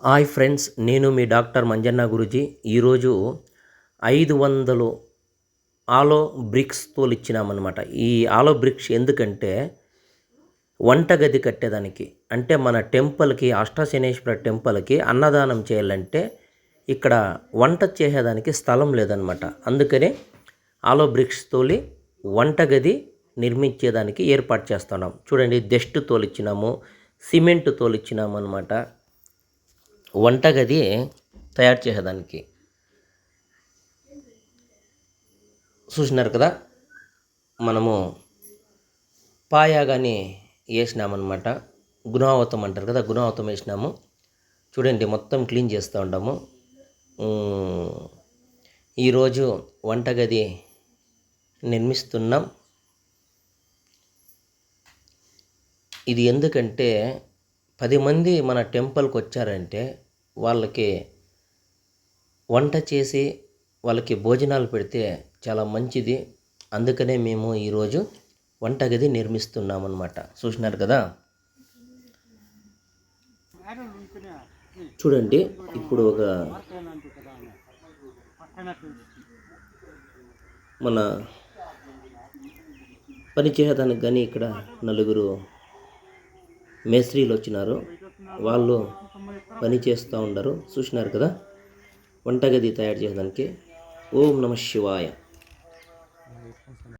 Hi friends, నేను మీ doctor Manjanna Guruji. ఈరోజు 500 ఆలో బ్రిక్స్ తోలిచ్చినామన్నమాట. ఈ ఆలో బ్రిక్స్ ఎందుకంటే వంటగది కట్టేదానికి, అంటే మన టెంపుల్కి, అష్టశనేశ్వర టెంపుల్కి అన్నదానం చేయాలంటే ఇక్కడ వంట చేసేదానికి స్థలం లేదనమాట. అందుకనే ఆలో బ్రిక్స్ తోలి వంటగది నిర్మించేదానికి ఏర్పాటు చేస్తున్నాం. చూడండి, డస్ట్ తోలిచ్చినాము, సిమెంట్ తోలిచ్చినాము అనమాట. వంటగది తయారు చేసేదానికి చూసినారు కదా. మనము పాయా కానీ వేసినామన్నమాట. గుణావతం అంటారు కదా, గుణావతం వేసినాము. చూడండి, మొత్తం క్లీన్ చేస్తూ ఉంటాము. ఈరోజు వంటగది నిర్మిస్తున్నాం. ఇది ఎందుకంటే 10 మంది మన టెంపుల్కి వచ్చారంటే వాళ్ళకి వంట చేసి వాళ్ళకి భోజనాలు పెడితే చాలా మంచిది. అందుకనే మేము ఈరోజు వంటగది నిర్మిస్తున్నామన్నమాట. చూసినారు కదా. చూడండి, ఇప్పుడు ఒక మన పని చేయడానికి కానీ ఇక్కడ 4 మేస్త్రీలు వచ్చినారు. వాళ్ళు పని చేస్తూ ఉండరు. చూసినారు కదా వంటగది తయారు చేయడానికి. ఓం నమ శివాయ.